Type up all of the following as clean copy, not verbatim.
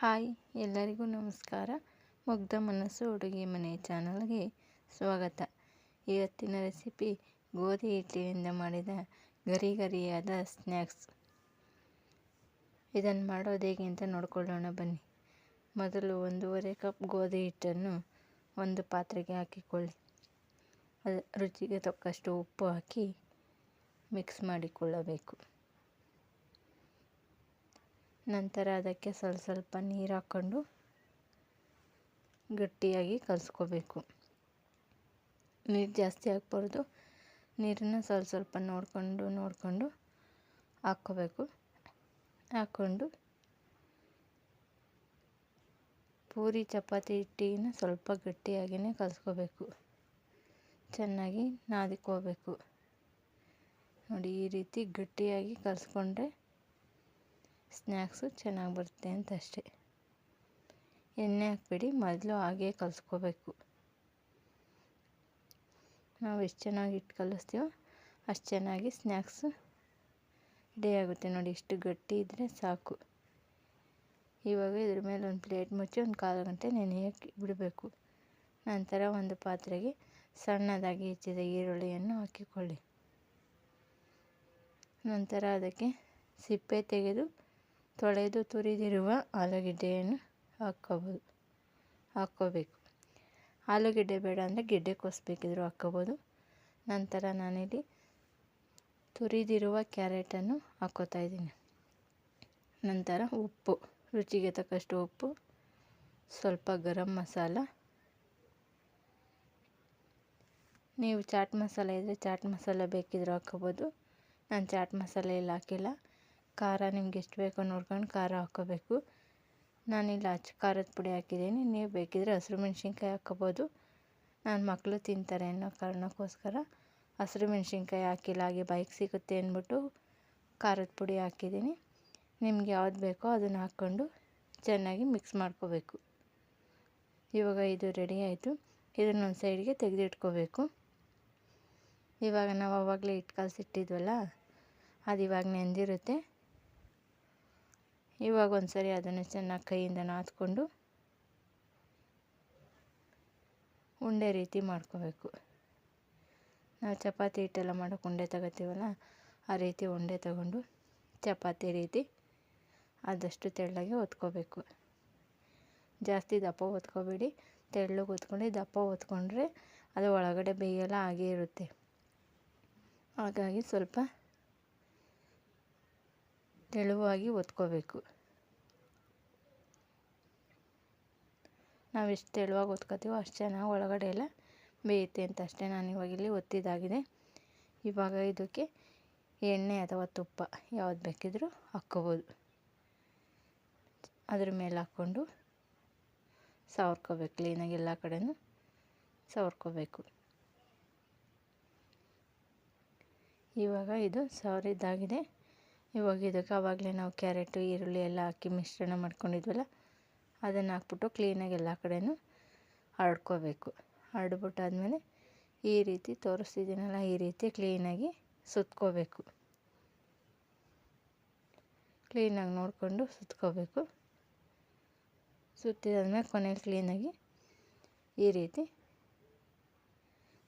Hi ಎಲ್ಲರಿಗೂ ನಮಸ್ಕಾರ. ಮುಗ್ಧ ಮನಸ್ಸು ಅಡುಗೆ ಮನೆ ಚಾನಲ್ಗೆ ಸ್ವಾಗತ. ಇವತ್ತಿನ ರೆಸಿಪಿ ಗೋಧಿ ಹಿಟ್ಟಿನಿಂದ ಮಾಡಿದ ಗರಿಗರಿಯಾದ ಸ್ನ್ಯಾಕ್ಸ್. ಇದನ್ನು ಮಾಡೋದು ಹೇಗೆ ಅಂತ ನೋಡ್ಕೊಳ್ಳೋಣ ಬನ್ನಿ. ಮೊದಲು 1.5 ಕಪ್ ಗೋಧಿ ಹಿಟ್ಟನ್ನು ಒಂದು ಪಾತ್ರೆಗೆ ಹಾಕಿಕೊಳ್ಳಿ. ರುಚಿಗೆ ತಕ್ಕಷ್ಟು ಉಪ್ಪು ಹಾಕಿ ಮಿಕ್ಸ್ ಮಾಡಿಕೊಳ್ಳಬೇಕು. ನಂತರ ಅದಕ್ಕೆ ಸ್ವಲ್ಪ ನೀರು ಹಾಕ್ಕೊಂಡು ಗಟ್ಟಿಯಾಗಿ ಕಲಿಸ್ಕೋಬೇಕು. ನೀರು ಜಾಸ್ತಿ ಹಾಕ್ಬಾರ್ದು, ನೀರನ್ನು ಸ್ವಲ್ಪ ನೋಡಿಕೊಂಡು ಹಾಕ್ಕೋಬೇಕು. ಹಾಕ್ಕೊಂಡು ಪೂರಿ ಚಪಾತಿ ಹಿಟ್ಟಿನ ಸ್ವಲ್ಪ ಗಟ್ಟಿಯಾಗಿಯೇ ಕಲಿಸ್ಕೋಬೇಕು. ಚೆನ್ನಾಗಿ ನಾದಿಕೋಬೇಕು. ನೋಡಿ, ಈ ರೀತಿ ಗಟ್ಟಿಯಾಗಿ ಕಲಿಸ್ಕೊಂಡ್ರೆ ಸ್ನ್ಯಾಕ್ಸು ಚೆನ್ನಾಗಿ ಬರುತ್ತೆ ಅಂತ ಅಷ್ಟೇ. ಎಣ್ಣೆ ಹಾಕ್ಬೇಡಿ, ಮೊದಲು ಹಾಗೇ ಕಲಿಸ್ಕೋಬೇಕು. ನಾವು ಎಷ್ಟು ಚೆನ್ನಾಗಿ ಹಿಟ್ಟು ಕಲಿಸ್ತೀವೋ ಅಷ್ಟು ಚೆನ್ನಾಗಿ ಸ್ನ್ಯಾಕ್ಸು ರೆಡಿ ಆಗುತ್ತೆ. ನೋಡಿ, ಇಷ್ಟು ಗಟ್ಟಿ ಇದ್ದರೆ ಸಾಕು. ಇವಾಗ ಇದ್ರ ಮೇಲೆ ಒಂದು ಪ್ಲೇಟ್ ಮುಚ್ಚಿ ಒಂದು 1/4 ಗಂಟೆ ನೆನೆಯೋಕ್ಕೆ ಬಿಡಬೇಕು. ನಂತರ ಒಂದು ಪಾತ್ರೆಗೆ ಸಣ್ಣದಾಗಿ ಹೆಚ್ಚಿದ ಈರುಳ್ಳಿಯನ್ನು ಹಾಕಿಕೊಳ್ಳಿ. ನಂತರ ಅದಕ್ಕೆ ಸಿಪ್ಪೆ ತೆಗೆದು ತೊಳೆದು ತುರಿದಿರುವ ಆಲೂಗೆಡ್ಡೆಯನ್ನು ಹಾಕ್ಕೋಬೇಕು. ಆಲೂಗೆಡ್ಡೆ ಬೇಡ ಅಂದರೆ ಗೆಡ್ಡೆಕೋಸು ಬೇಕಿದ್ದರೂ ಹಾಕ್ಕೋಬೋದು. ನಂತರ ನಾನಿಲ್ಲಿ ತುರಿದಿರುವ ಕ್ಯಾರೆಟನ್ನು ಹಾಕ್ಕೋತಾ ಇದ್ದೀನಿ. ನಂತರ ಉಪ್ಪು, ರುಚಿಗೆ ತಕ್ಕಷ್ಟು ಉಪ್ಪು, ಸ್ವಲ್ಪ ಗರಂ ಮಸಾಲ. ನೀವು ಚಾಟ್ ಮಸಾಲ ಇದ್ದರೆ ಚಾಟ್ ಮಸಾಲ ಬೇಕಿದ್ದರೂ ಹಾಕ್ಕೋಬೋದು. ನಾನು ಚಾಟ್ ಮಸಾಲ ಎಲ್ಲ ಹಾಕಿಲ್ಲ. ಖಾರ ನಿಮ್ಗೆ ಎಷ್ಟು ಬೇಕೋ ನೋಡ್ಕೊಂಡು ಖಾರ ಹಾಕ್ಕೋಬೇಕು. ನಾನಿಲ್ಲಿ ಖಾರದ ಪುಡಿ ಹಾಕಿದ್ದೀನಿ. ನೀವು ಬೇಕಿದ್ದರೆ ಹಸಿರು ಮೆಣಸಿನ್ಕಾಯಿ ಹಾಕ್ಕೋಬೋದು. ನನ್ನ ಮಕ್ಕಳು ತಿಂತಾರೆ ಅನ್ನೋ ಕಾರಣಕ್ಕೋಸ್ಕರ ಹಸಿರು ಮೆಣಸಿನ್ಕಾಯಿ ಹಾಕಿಲ್ಲ, ಹಾಗೆ ಬಾಯಿಗೆ ಸಿಗುತ್ತೆ ಅಂದ್ಬಿಟ್ಟು ಖಾರದ ಪುಡಿ ಹಾಕಿದ್ದೀನಿ. ನಿಮ್ಗೆ ಯಾವ್ದು ಬೇಕೋ ಅದನ್ನು ಹಾಕ್ಕೊಂಡು ಚೆನ್ನಾಗಿ ಮಿಕ್ಸ್ ಮಾಡ್ಕೋಬೇಕು. ಇವಾಗ ಇದು ರೆಡಿ ಆಯಿತು. ಇದನ್ನೊಂದು ಸೈಡ್ಗೆ ತೆಗೆದಿಟ್ಕೋಬೇಕು. ಇವಾಗ ನಾವು ಆವಾಗಲೇ ಹಿಟ್ಟು ಕಲಸಿಟ್ಟಿದ್ವಲ್ಲ, ಅದು ಇವಾಗ ನೆಂದಿರುತ್ತೆ. ಇವಾಗ ಒಂದು ಸರಿ ಅದನ್ನು ಚೆನ್ನಾಗಿ ಕೈಯಿಂದ ನಾದ್ಕೊಂಡು ಉಂಡೆ ರೀತಿ ಮಾಡ್ಕೋಬೇಕು. ನಾವು ಚಪಾತಿ ಹಿಟ್ಟೆಲ್ಲ ಮಾಡೋಕ್ಕೆ ಉಂಡೆ ತಗೋತೀವಲ್ಲ, ಆ ರೀತಿ ಉಂಡೆ ತಗೊಂಡು ಚಪಾತಿ ರೀತಿ ಆದಷ್ಟು ತೆಳ್ಳಗೆ ಒತ್ಕೋಬೇಕು. ಜಾಸ್ತಿ ದಪ್ಪ ಒತ್ಕೋಬೇಡಿ, ತೆಳ್ಳಗೆ ಒತ್ಕೊಂಡು. ದಪ್ಪ ಒತ್ಕೊಂಡ್ರೆ ಅದು ಒಳಗಡೆ ಬೇಯಲ್ಲ, ಹಾಗೇ ಇರುತ್ತೆ. ಹಾಗಾಗಿ ಸ್ವಲ್ಪ ತೆಳುವಾಗಿ ಒತ್ಕೋಬೇಕು. ನಾವು ಎಷ್ಟು ತೆಳುವಾಗಿ ಒತ್ಕೋತೀವೋ ಅಷ್ಟು ಚೆನ್ನಾಗಿ ಒಳಗಡೆ ಎಲ್ಲ ಬೇಯುತ್ತೆ ಅಂತ ಅಷ್ಟೇ. ನಾನು ಇವಾಗ ಇಲ್ಲಿ ಒತ್ತಿದಾಗಿದೆ. ಇವಾಗ ಇದಕ್ಕೆ ಎಣ್ಣೆ ಅಥವಾ ತುಪ್ಪ ಯಾವ್ದು ಬೇಕಿದ್ರೂ ಹಾಕ್ಕೋಬೋದು. ಅದ್ರ ಮೇಲೆ ಹಾಕ್ಕೊಂಡು ಸವರ್ಕೋಬೇಕು. ಕ್ಲೀನಾಗಿ ಎಲ್ಲ ಕಡೆನೂ ಸವರ್ಕೋಬೇಕು. ಇವಾಗ ಇದು ಸವರಿದ್ದಾಗಿದೆ. ಇವಾಗ ಇದಕ್ಕೆ ಆವಾಗಲೇ ನಾವು ಕ್ಯಾರೆಟು ಈರುಳ್ಳಿ ಎಲ್ಲ ಹಾಕಿ ಮಿಶ್ರಣ ಮಾಡ್ಕೊಂಡಿದ್ವಲ್ಲ, ಅದನ್ನು ಹಾಕ್ಬಿಟ್ಟು ಕ್ಲೀನಾಗಿ ಎಲ್ಲ ಕಡೆನೂ ಹರಡ್ಕೋಬೇಕು. ಹರಡ್ಬಿಟ್ಟಾದ್ಮೇಲೆ ಈ ರೀತಿ ತೋರಿಸ್ತಿದ್ದೀನಲ್ಲ, ಈ ರೀತಿ ಕ್ಲೀನಾಗಿ ಸುತ್ಕೋಬೇಕು. ಕ್ಲೀನಾಗಿ ನೋಡಿಕೊಂಡು ಸುತ್ಕೋಬೇಕು. ಸುತ್ತಿದಾದ್ಮೇಲೆ ಕೊನೆಯಲ್ಲಿ ಕ್ಲೀನಾಗಿ ಈ ರೀತಿ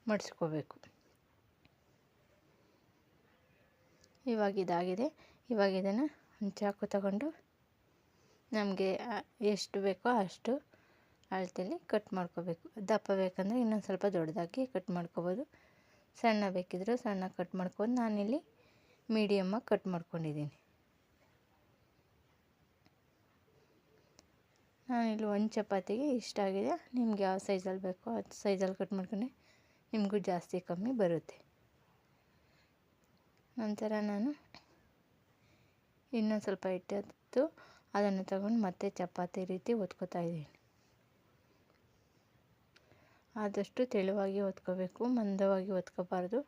ಮಡಿಸ್ಕೋಬೇಕು. ಇವಾಗ ಇದಾಗಿದೆ. ಇವಾಗ ಇದನ್ನು ಒಂದು ಚಾಕು ತಗೊಂಡು ನಮಗೆ ಎಷ್ಟು ಬೇಕೋ ಅಷ್ಟು ಅಳತೆಯಲ್ಲಿ ಕಟ್ ಮಾಡ್ಕೋಬೇಕು. ದಪ್ಪ ಬೇಕಂದರೆ ಇನ್ನೊಂದು ಸ್ವಲ್ಪ ದೊಡ್ಡದಾಗಿ ಕಟ್ ಮಾಡ್ಕೋಬೋದು. ಸಣ್ಣ ಬೇಕಿದ್ದರೂ ಸಣ್ಣ ಕಟ್ ಮಾಡ್ಕೊಂಡು ನಾನಿಲ್ಲಿ ಮೀಡಿಯಮ್ಮಾಗಿ ಕಟ್ ಮಾಡ್ಕೊಂಡಿದ್ದೀನಿ. ನಾನಿಲ್ಲಿ ಒಂದು ಚಪಾತಿಗೆ ಇಷ್ಟ ಆಗಿದೆ. ನಿಮ್ಗೆ ಯಾವ ಸೈಜಲ್ಲಿ ಬೇಕೋ ಅದು ಸೈಜಲ್ಲಿ ಕಟ್ ಮಾಡ್ಕೊಂಡೆ ನಿಮಗೂ ಜಾಸ್ತಿ ಕಮ್ಮಿ ಬರುತ್ತೆ. ನಂತರ ನಾನು ಇನ್ನೊಂದು ಸ್ವಲ್ಪ ಹಿಟ್ಟು ಅದನ್ನು ತಗೊಂಡು ಮತ್ತೆ ಚಪಾತಿ ರೀತಿ ಒತ್ಕೋತಾ ಇದ್ದೀನಿ. ಆದಷ್ಟು ತೆಳುವಾಗಿ ಒತ್ಕೋಬೇಕು, ಮಂದವಾಗಿ ಒತ್ಕೋಬಾರ್ದು.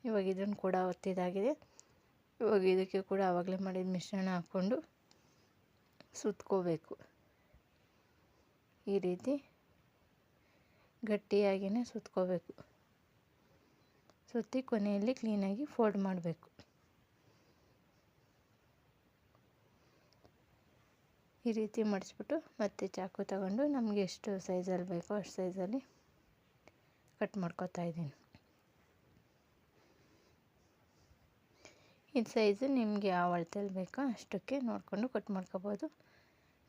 ಇವಾಗ ಇದನ್ನು ಕೂಡ ಒತ್ತಿದಾಗಿದೆ. ಇವಾಗ ಇದಕ್ಕೆ ಕೂಡ ಆವಾಗಲೇ ಮಾಡಿದ ಮಿಶ್ರಣ ಹಾಕ್ಕೊಂಡು ಸುತ್ಕೋಬೇಕು. ಈ ರೀತಿ ಗಟ್ಟಿಯಾಗಿಯೇ ಸುತ್ಕೋಬೇಕು. ಸುತ್ತಿ ಕೊನೆಯಲ್ಲಿ ಕ್ಲೀನಾಗಿ ಫೋಲ್ಡ್ ಮಾಡಬೇಕು. ಈ ರೀತಿ ಮಡಿಸ್ಬಿಟ್ಟು ಮತ್ತೆ ಚಾಕು ತಗೊಂಡು ನಮಗೆ ಎಷ್ಟು ಸೈಜಲ್ಲಿ ಬೇಕೋ ಅಷ್ಟು ಸೈಜಲ್ಲಿ ಕಟ್ ಮಾಡ್ಕೊತಾ ಇದ್ದೀನಿ. ಇದು ಸೈಜು ನಿಮಗೆ ಯಾವ ಅಳತೆಯಲ್ಲಿ ಬೇಕೋ ಅಷ್ಟಕ್ಕೆ ನೋಡಿಕೊಂಡು ಕಟ್ ಮಾಡ್ಕೋಬೋದು.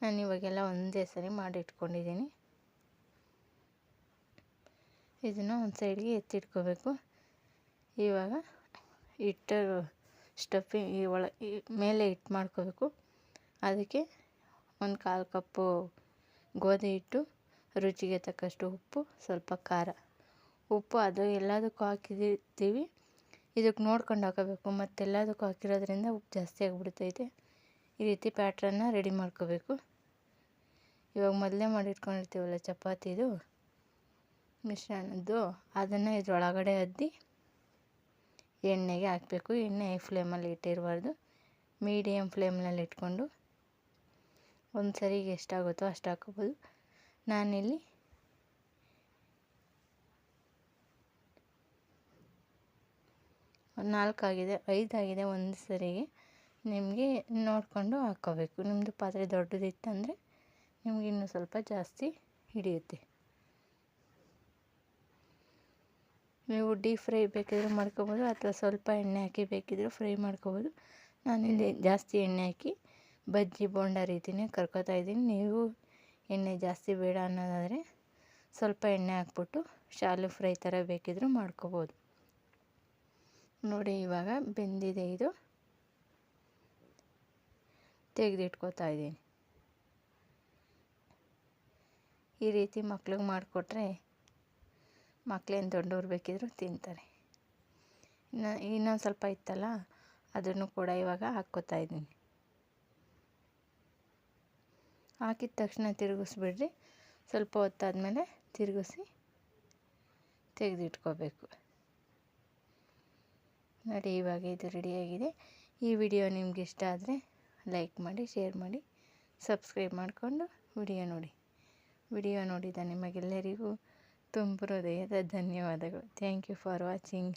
ನಾನು ಇವಾಗೆಲ್ಲ ಒಂದೇ ಸರಿ ಮಾಡಿ ಇಟ್ಕೊಂಡಿದ್ದೀನಿ. ಇದನ್ನು ಒಂದು ಸೈಡ್ಗೆ ಎತ್ತಿಟ್ಕೋಬೇಕು. ಇವಾಗ ಸ್ಟಫಿಂಗ್ ಮೇಲೆ ಹಿಟ್ಟು ಮಾಡ್ಕೋಬೇಕು. ಅದಕ್ಕೆ ಒಂದು 1/4 ಕಪ್ಪು ಗೋಧಿ ಹಿಟ್ಟು, ರುಚಿಗೆ ತಕ್ಕಷ್ಟು ಉಪ್ಪು, ಸ್ವಲ್ಪ ಖಾರ. ಉಪ್ಪು ಅದು ಎಲ್ಲದಕ್ಕೂ ಹಾಕಿರ್ತೀವಿ, ಇದಕ್ಕೆ ನೋಡ್ಕೊಂಡು ಹಾಕೋಬೇಕು. ಮತ್ತೆಲ್ಲದಕ್ಕೂ ಹಾಕಿರೋದ್ರಿಂದ ಉಪ್ಪು ಜಾಸ್ತಿ ಆಗಿಬಿಡ್ತೈತೆ. ಈ ರೀತಿ ಪ್ಯಾಟ್ರನ್ನ ರೆಡಿ ಮಾಡ್ಕೋಬೇಕು. ಇವಾಗ ಮೊದಲೇ ಮಾಡಿಟ್ಕೊಂಡಿರ್ತೀವಲ್ಲ ಚಪಾತಿದು ಮಿಶ್ರಣದ್ದು, ಅದನ್ನು ಇದರೊಳಗಡೆ ಅದ್ದಿ ಎಣ್ಣೆಗೆ ಹಾಕಬೇಕು. ಎಣ್ಣೆ ಹೈ ಫ್ಲೇಮಲ್ಲಿ ಇಟ್ಟಿರಬಾರ್ದು, ಮೀಡಿಯಮ್ ಫ್ಲೇಮ್ನಲ್ಲಿ ಇಟ್ಕೊಂಡು ಒಂದು ಸರಿಗೆ ಎಷ್ಟಾಗುತ್ತೋ ಅಷ್ಟು ಹಾಕೋಬೋದು. ನಾನಿಲ್ಲಿ 4 ಆಗಿದೆ, 5 ಆಗಿದೆ ಒಂದು ಸರಿಗೆ. ನಿಮಗೆ ನೋಡಿಕೊಂಡು ಹಾಕ್ಕೋಬೇಕು. ನಿಮ್ಮದು ಪಾತ್ರೆ ದೊಡ್ಡದಿತ್ತಂದರೆ ನಿಮ್ಗೆ ಇನ್ನೂ ಸ್ವಲ್ಪ ಜಾಸ್ತಿ ಹಿಡಿಯುತ್ತೆ. ನೀವು ಡೀಪ್ ಫ್ರೈ ಬೇಕಿದ್ರೂ ಮಾಡ್ಕೋಬೋದು, ಅಥವಾ ಸ್ವಲ್ಪ ಎಣ್ಣೆ ಹಾಕಿ ಬೇಕಿದ್ರೂ ಫ್ರೈ ಮಾಡ್ಕೋಬೋದು. ನಾನಿಲ್ಲಿ ಜಾಸ್ತಿ ಎಣ್ಣೆ ಹಾಕಿ ಬಜ್ಜಿ ಬೋಂಡ ರೀತಿಯೇ ಕರ್ಕೋತಾ ಇದ್ದೀನಿ. ನೀವು ಎಣ್ಣೆ ಜಾಸ್ತಿ ಬೇಡ ಅನ್ನೋದಾದರೆ ಸ್ವಲ್ಪ ಎಣ್ಣೆ ಹಾಕ್ಬಿಟ್ಟು ಶಾಲು ಫ್ರೈ ಥರ ಬೇಕಿದ್ರೂ ಮಾಡ್ಕೋಬೋದು. ನೋಡಿ ಇವಾಗ ಬೆಂದಿದೆ, ಇದು ತೆಗೆದಿಟ್ಕೋತಾ ಇದ್ದೀನಿ. ಈ ರೀತಿ ಮಕ್ಳಿಗೆ ಮಾಡಿಕೊಟ್ರೆ ಮಕ್ಕಳೇನು ದೊಡ್ಡವ್ರು ಬೇಕಿದ್ರೂ ತಿಂತಾರೆ. ಇನ್ನೊಂದು ಸ್ವಲ್ಪ ಇತ್ತಲ್ಲ, ಅದನ್ನು ಕೂಡ ಇವಾಗ ಹಾಕ್ಕೋತಾ ಇದ್ದೀನಿ. ಹಾಕಿದ ತಕ್ಷಣ ತಿರುಗಿಸ್ಬಿಡ್ರಿ. ಸ್ವಲ್ಪ ಹೊತ್ತಾದಮೇಲೆ ತಿರುಗಿಸಿ ತೆಗೆದಿಟ್ಕೋಬೇಕು. ನೋಡಿ ಇವಾಗ ಇದು ರೆಡಿಯಾಗಿದೆ. ಈ ವಿಡಿಯೋ ನಿಮ್ಗೆ ಇಷ್ಟ ಆದರೆ ಲೈಕ್ ಮಾಡಿ, ಶೇರ್ ಮಾಡಿ, ಸಬ್ಸ್ಕ್ರೈಬ್ ಮಾಡಿಕೊಂಡು ವಿಡಿಯೋ ನೋಡಿದ ನಿಮಗೆಲ್ಲರಿಗೂ ತುಂಬ ಹೃದಯದ ಧನ್ಯವಾದಗಳು. Thank you for watching.